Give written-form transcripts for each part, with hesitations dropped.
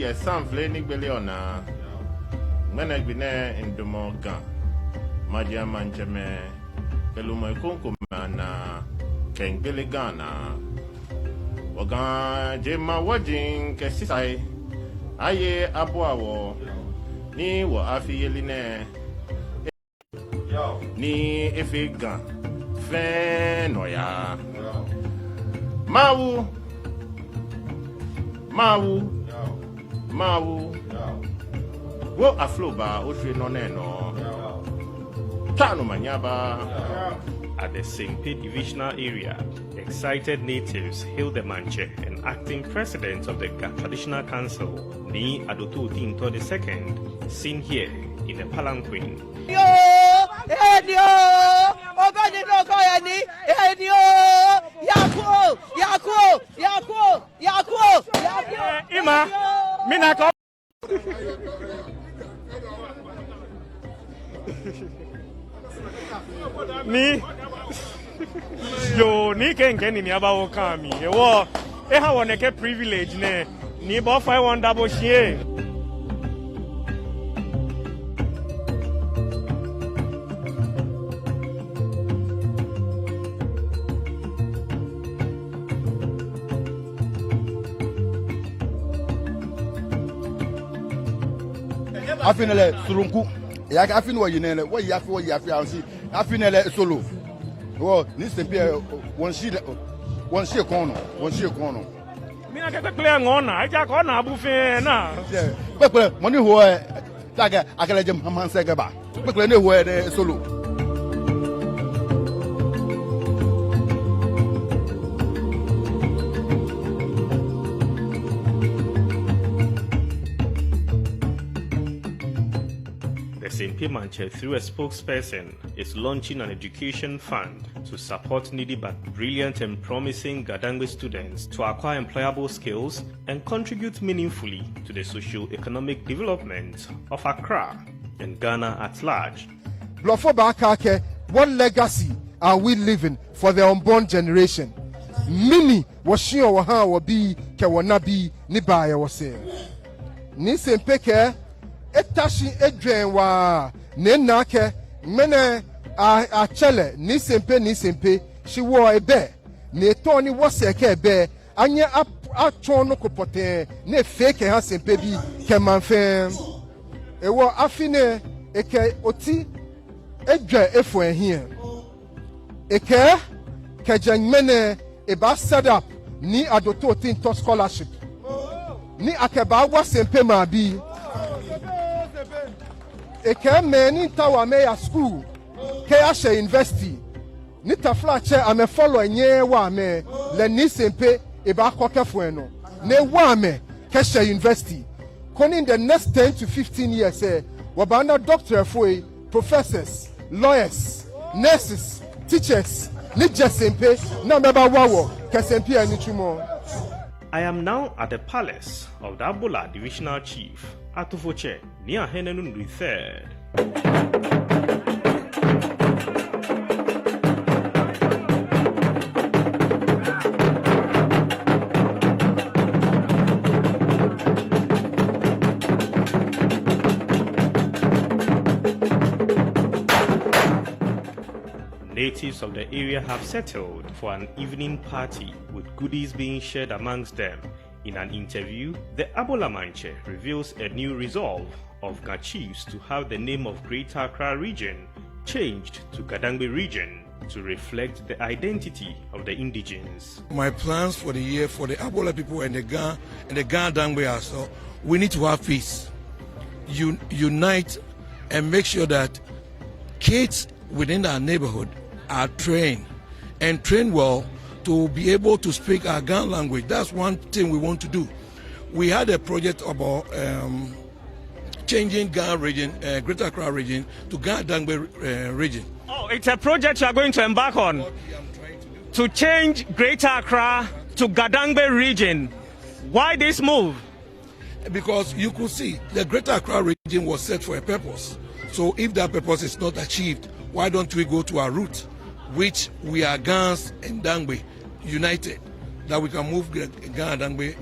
ye sam fleni beliona. When I been in the Morgan, Madia Manchame, Keluma Kunkumana, King Billy Ghana. Oga Jema Wajin Kesisai, Aye Abuawo, Ni wa Afiyeline, Ni Efigan, Fenoya, Mawu, Wo afloba oshwe no Tano manyaba. At the Sempe divisional area, excited natives hailed the Manche and acting president of the traditional council, Ni Adoto Tinto II, seen here in the palanquin. Ima, Minako. Ni yo ni kenken ni aba wo kan mi e wo e ha won ke privilege ne ni bo 5 double share. Afinele surunku ya ka afin wo yinele wo yafi ansi afinele solo wo ni sempe won shi kono Mi na ke pe ngona aja ko na abufe na pe money ho e taga akele jem hamanse gaba pe ne ho e solo. Sempe Manche, through a spokesperson, is launching an education fund to support needy but brilliant and promising GaDangme students to acquire employable skills and contribute meaningfully to the socio-economic development of Accra and Ghana at large. What legacy are we leaving for the unborn generation? Mini washio waha wabi ke wanabi nibaya wase. Ni sempe ke etashi edwen wa nena ke mene a chele ni sempe shi wo ebe ne to ni wo se ke ebe anya atwo no kopote ne fake ha sempe bi ke manfem e wo afine eke oti edwe efo ehia eke ke janmene e ba set up ni adoto tinto scholarship ni akeba wa sempe ma bi eke meni tawa meya school ke ashe university ni tafla che ame follow nye wa me le ni sempe e ba kokefo eno ne wa me ke she university koni in the next 10 to 15 years wabana doctor foi professors lawyers nurses teachers ni je sempe na meba wawo ke sempe ani chumo. I am now at the palace of the Abola divisional chief Atufoche near Henenundu III. Natives of the area have settled for an evening party with goodies being shared amongst them. In an interview, the Abola Manche reveals a new resolve of Ga chiefs to have the name of Greater Accra region changed to GaDangme region to reflect the identity of the indigenes. My plans for the year for the Abola people and the GaDangme are so we need to have peace, unite, and make sure that kids within our neighborhood are trained and trained well to be able to speak our Ghana language. That's one thing we want to do. We had a project about changing Ghana region, Greater Accra region, to GaDangme region. Oh, it's a project you are going to embark on to change Greater Accra to GaDangme region. Why this move? Because you could see the Greater Accra region was set for a purpose. So if that purpose is not achieved, why don't we go to our root, which we are Gans and Dangme united, that we can move Ghana Dangme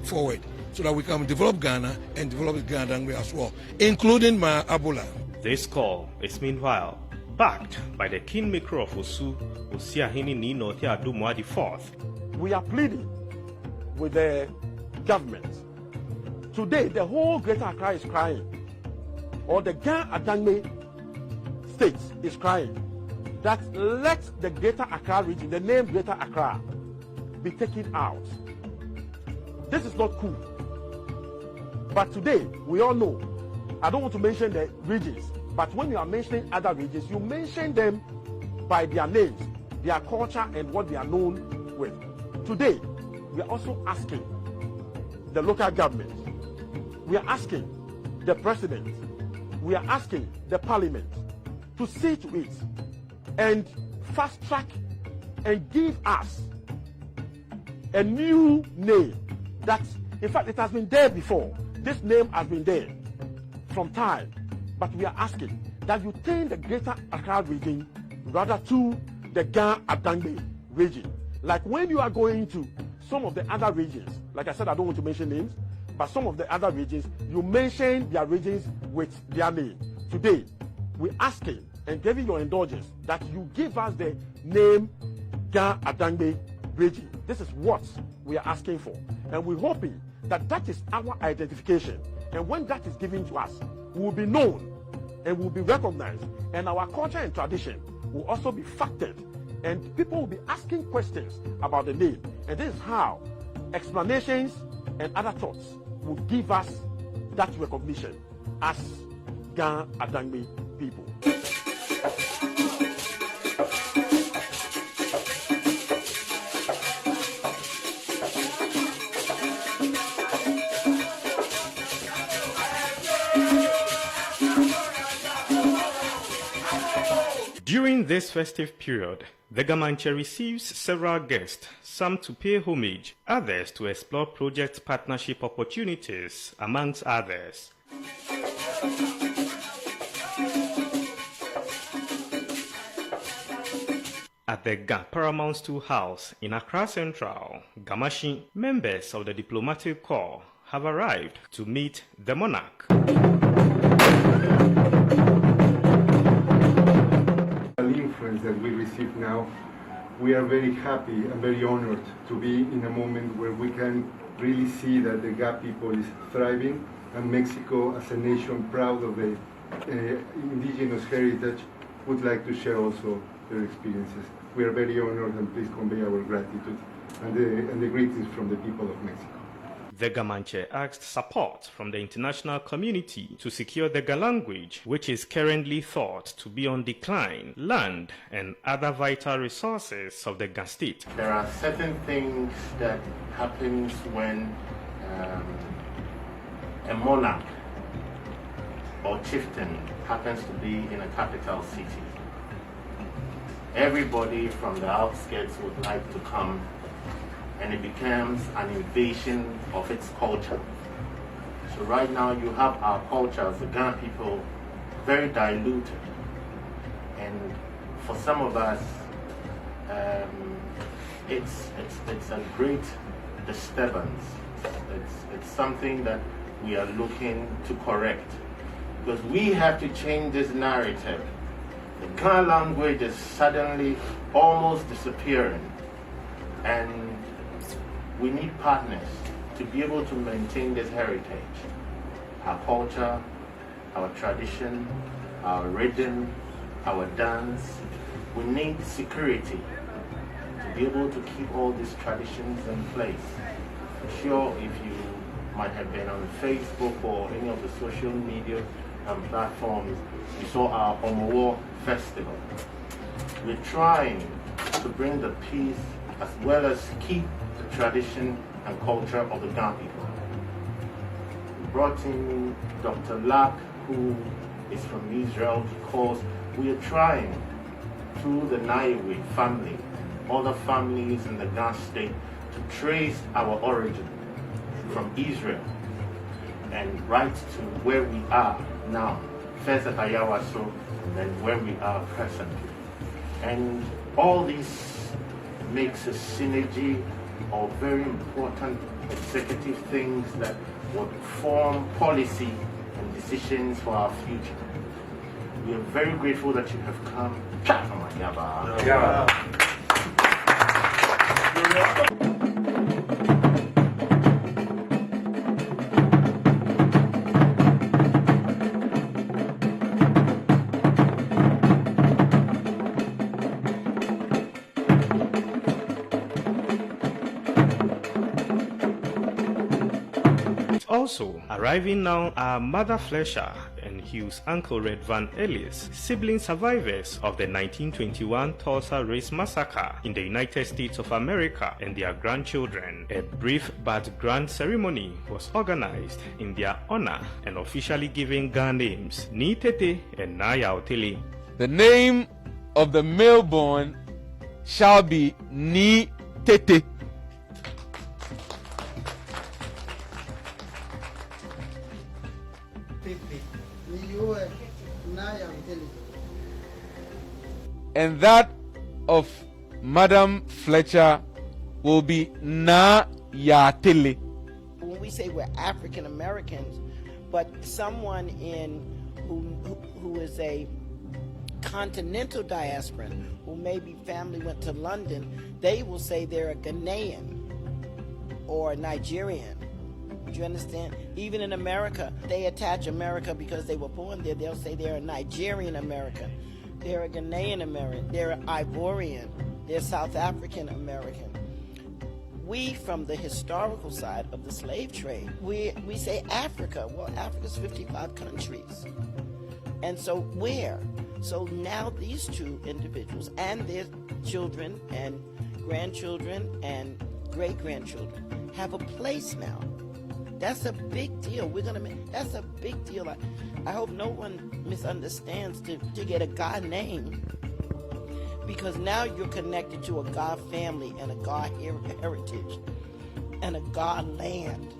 forward. so that we can develop Ghana and develop GaDangme as well, including my Abola. This call is meanwhile backed by the kingmaker of Osu, Osiahini Nino Teadumwa IV. We are pleading with the government. Today, the whole Greater Accra is crying, or the GaDangme state is crying, that let the Greater Accra region, the name Greater Accra, be taken out. This is not cool. But today, we all know, I don't want to mention the regions, but when you are mentioning other regions, you mention them by their names, their culture, and what they are known with. Today, we are also asking the local government, we are asking the president, we are asking the parliament to see to it and fast track and give us a new name that, in fact, it has been there before. This name has been there from time, but we are asking that you turn the Greater Accra region rather to the GaDangme region. Like when you are going to some of the other regions, like I said, I don't want to mention names, but some of the other regions, you mention their regions with their name. Today, we're asking and giving your indulgence that you give us the name GaDangme region. This is what we are asking for. And we're hoping that that is our identification. And when that is given to us, we will be known and will be recognized. And our culture and tradition will also be factored. And people will be asking questions about the name. And this is how explanations and other thoughts will give us that recognition as GaDangme people. During this festive period, the Gamanche receives several guests, some to pay homage, others to explore project partnership opportunities, amongst others. At the Ga Paramount Stew House in Accra Central, Gamashi, members of the diplomatic corps have arrived to meet the monarch. That we receive now, we are very happy and very honored to be in a moment where we can really see that the Ga people is thriving, and Mexico as a nation proud of the indigenous heritage would like to share also their experiences. We are very honored, and please convey our gratitude and the greetings from the people of Mexico. The Gamanche asked support from the international community to secure the Ga language, which is currently thought to be on decline, land and other vital resources of the Ga state. There are certain things that happens when a monarch or chieftain happens to be in a capital city. Everybody from the outskirts would like to come, and it becomes an invasion of its culture. So right now you have our culture as the Ga people very diluted, and for some of us it's a great disturbance. It's something that we are looking to correct, because we have to change this narrative. The Ga language is suddenly almost disappearing, and we need partners to be able to maintain this heritage, our culture, our tradition, our rhythm, our dance. We need security to be able to keep all these traditions in place. I'm sure if you might have been on Facebook or any of the social media platforms, you saw our Homowo festival. We're trying to bring the peace as well as keep the tradition and culture of the Ga people. We brought in Dr. Lack, who is from Israel, because we are trying through the Naiwe family, other families in the Ga state, to trace our origin from Israel and right to where we are now, first at Ayawaso, then where we are presently. And all this makes a synergy or very important executive things that would form policy and decisions for our future. We are very grateful that you have come. Also arriving now are Mother Fletcher and Hugh's uncle Red Van Ellis, sibling survivors of the 1921 Tulsa Race Massacre in the United States of America, and their grandchildren. A brief but grand ceremony was organized in their honor and officially giving Ga names Ni Tete and Na Yaotele. The name of the male born shall be Ni Tete. And that of Madam Fletcher will be Na Yatele. When we say we're African Americans, but someone who is a continental diasporan, who maybe family went to London, they will say they're a Ghanaian or a Nigerian. Do you understand? Even in America, they attach America because they were born there. They'll say they're a Nigerian American. They're a Ghanaian American. They're an Ivorian. They're South African American. We, from the historical side of the slave trade, we say Africa. Well, Africa's 55 countries. And so where? So now these two individuals and their children and grandchildren and great-grandchildren have a place now. That's a big deal. That's a big deal. I hope no one misunderstands to get a Ga name, because now you're connected to a Ga family and a Ga heritage and a Ga land.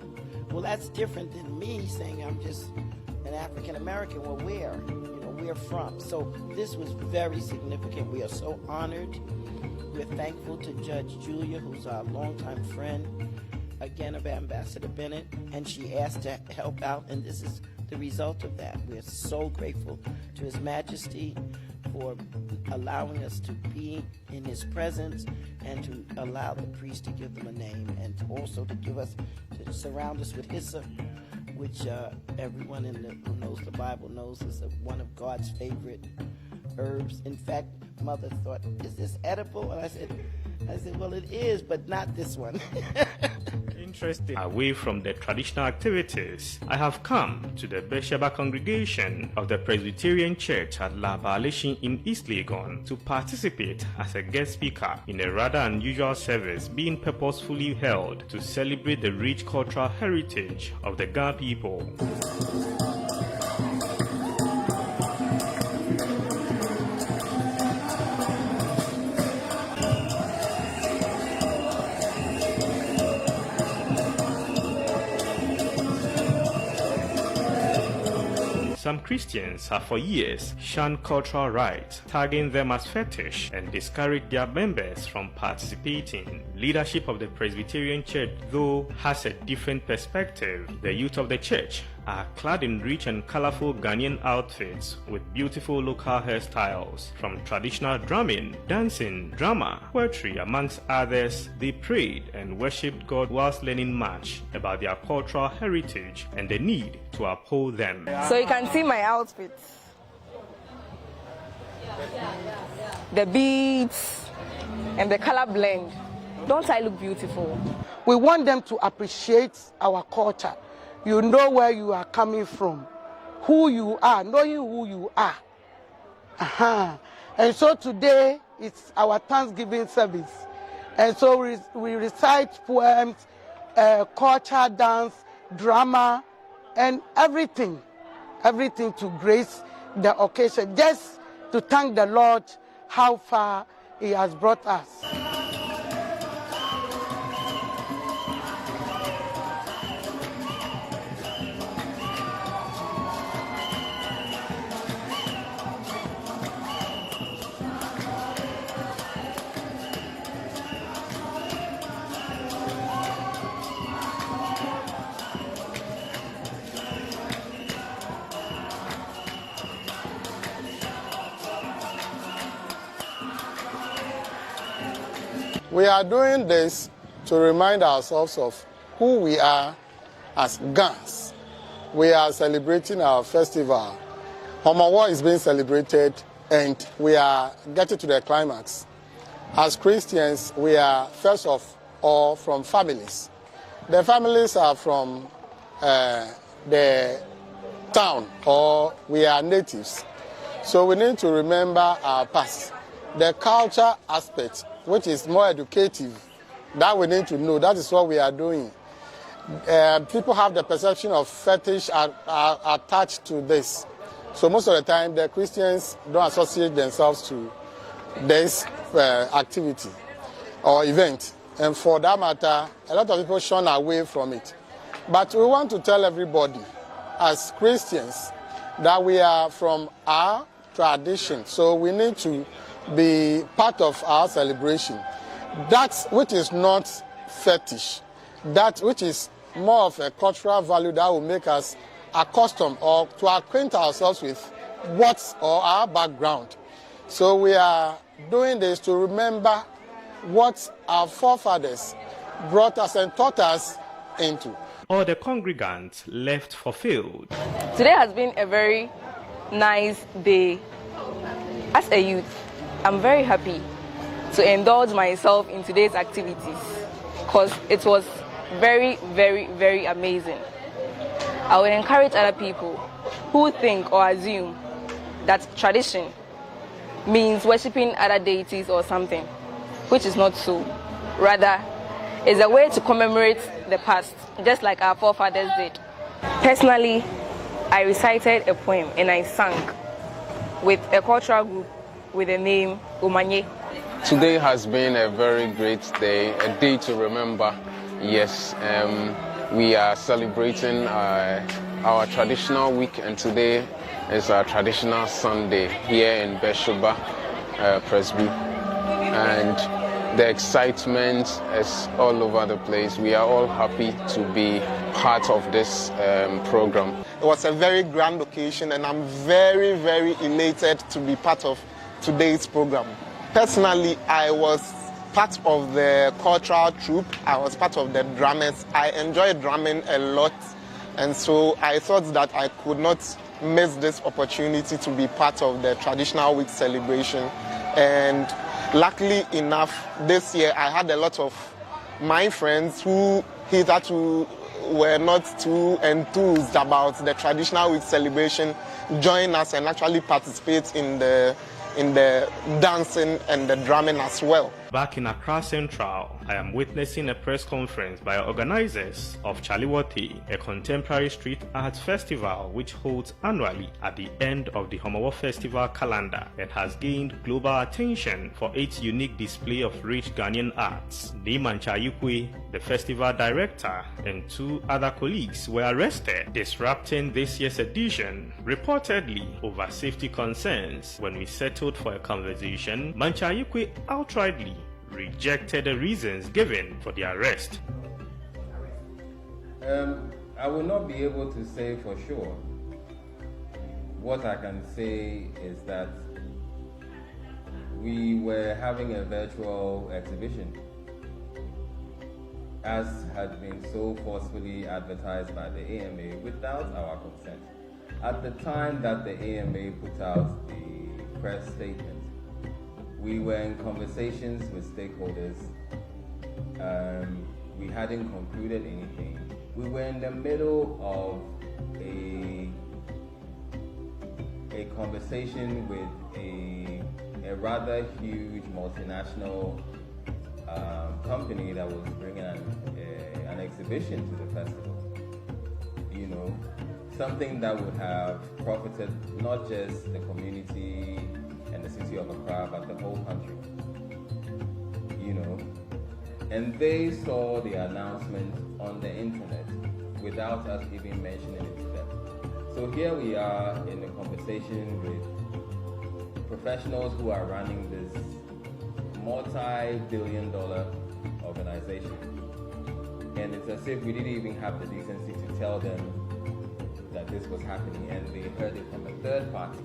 Well, that's different than me saying I'm just an African American. Well, where? We're from. So this was very significant. We are so honored. We're thankful to Judge Julia, who's our longtime friend, again, of Ambassador Bennett, and she asked to help out, and this is the result of that. We're so grateful to His Majesty for allowing us to be in his presence and to allow the priest to give them a name, and also to give us, to surround us with hyssop, which everyone who knows the Bible knows is one of God's favorite herbs. In fact, Mother thought, is this edible? And I said, well, it is, but not this one. Interesting. Away from the traditional activities, I have come to the Besheba congregation of the Presbyterian Church at La Balishin in East Legon to participate as a guest speaker in a rather unusual service being purposefully held to celebrate the rich cultural heritage of the Ga people. Some Christians have for years shunned cultural rites, tagging them as fetish, and discouraged their members from participating. Leadership of the Presbyterian Church, though, has a different perspective. The youth of the church are clad in rich and colorful Ghanaian outfits with beautiful local hairstyles. From traditional drumming, dancing, drama, poetry, amongst others, they prayed and worshipped God whilst learning much about their cultural heritage and the need to uphold them. So you can see my outfit. The beads and the color blend. Don't I look beautiful? We want them to appreciate our culture. You know where you are coming from, who you are, knowing who you are. And so today it's our Thanksgiving service. And so we recite poems, culture, dance, drama, and everything to grace the occasion, just to thank the Lord how far He has brought us. We are doing this to remind ourselves of who we are as Gans. We are celebrating our festival. Homowo is being celebrated and we are getting to the climax. As Christians, we are first of all from families. The families are from the town, or we are natives. So we need to remember our past. The culture aspect, which is more educative, that we need to know. That is what we are doing. People have the perception of fetish are attached to this. So most of the time, the Christians don't associate themselves to this activity or event. And for that matter, a lot of people shun away from it. But we want to tell everybody, as Christians, that we are from our tradition. So we need to be part of our celebration. That which is not fetish, that which is more of a cultural value that will make us accustomed or to acquaint ourselves with what's or our background. So we are doing this to remember what our forefathers brought us and taught us into. All the congregants left fulfilled. Today has been a very nice day. As a youth, I'm very happy to indulge myself in today's activities because it was very, very, very amazing. I would encourage other people who think or assume that tradition means worshipping other deities or something, which is not so. Rather, it's a way to commemorate the past, just like our forefathers did. Personally, I recited a poem and I sang with a cultural group with the name Umanye. Today has been a very great day, a day to remember. Yes, we are celebrating our traditional week, and today is our traditional Sunday here in Beshoba Presby. And the excitement is all over the place. We are all happy to be part of this program. It was a very grand occasion, and I'm very, very elated to be part of today's program. Personally, I was part of the cultural troupe. I was part of the drummers. I enjoy drumming a lot, and so I thought that I could not miss this opportunity to be part of the traditional week celebration. And luckily enough, this year I had a lot of my friends who hitherto were not too enthused about the traditional week celebration join us and actually participate in the dancing and the drumming as well. Back in Accra Central, I am witnessing a press conference by organizers of Chaliwati, a contemporary street art festival which holds annually at the end of the Homowo Festival calendar and has gained global attention for its unique display of rich Ghanaian arts. Niman Chayukwe, the festival director, and 2 other colleagues were arrested, disrupting this year's edition, reportedly over safety concerns. When we settled for a conversation, Manchayukwe outrightly rejected the reasons given for the arrest. I will not be able to say for sure. What I can say is that we were having a virtual exhibition, as had been so forcefully advertised by the AMA without our consent. At the time that the AMA put out the press statement, we were in conversations with stakeholders. We hadn't concluded anything. We were in the middle of a conversation with a rather huge multinational company that was bringing an exhibition to the festival. You know, something that would have profited not just the community and the city of Accra, but the whole country, you know. And they saw the announcement on the internet without us even mentioning it to them. So here we are in a conversation with professionals who are running this multi-billion-dollar organization. And it's as if we didn't even have the decency to tell them that this was happening, and they heard it from a third party.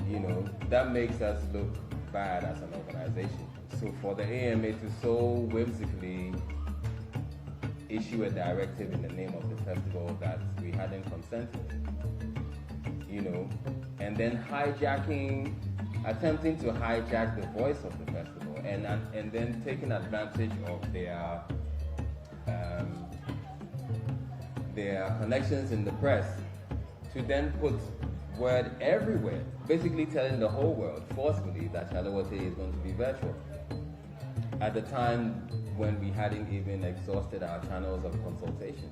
You know, that makes us look bad as an organization. So for the AMA to so whimsically issue a directive in the name of the festival that we hadn't consented, you know, and then attempting to hijack the voice of the festival, and then taking advantage of their connections in the press to then put word everywhere, basically telling the whole world forcefully that Shalawate is going to be virtual. At the time when we hadn't even exhausted our channels of consultation,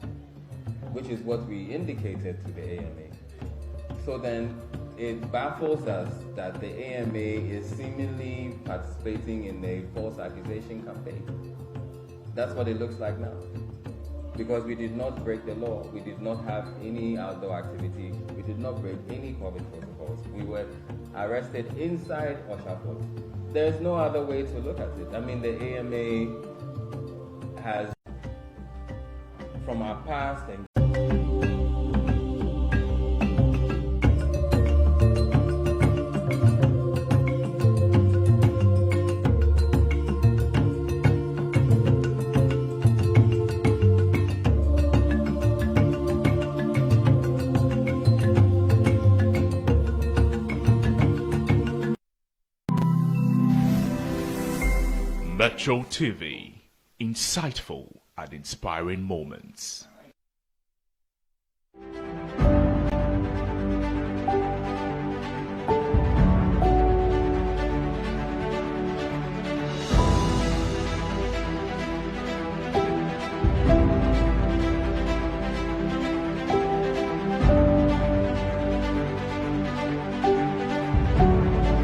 which is what we indicated to the AMA. So then it baffles us that the AMA is seemingly participating in a false accusation campaign. That's what it looks like now. Because we did not break the law, we did not have any outdoor activity, we did not break any COVID protocols. We were arrested inside Oshafort. There's no other way to look at it. I mean, the AMA has, from our past and Metro TV, insightful and inspiring moments.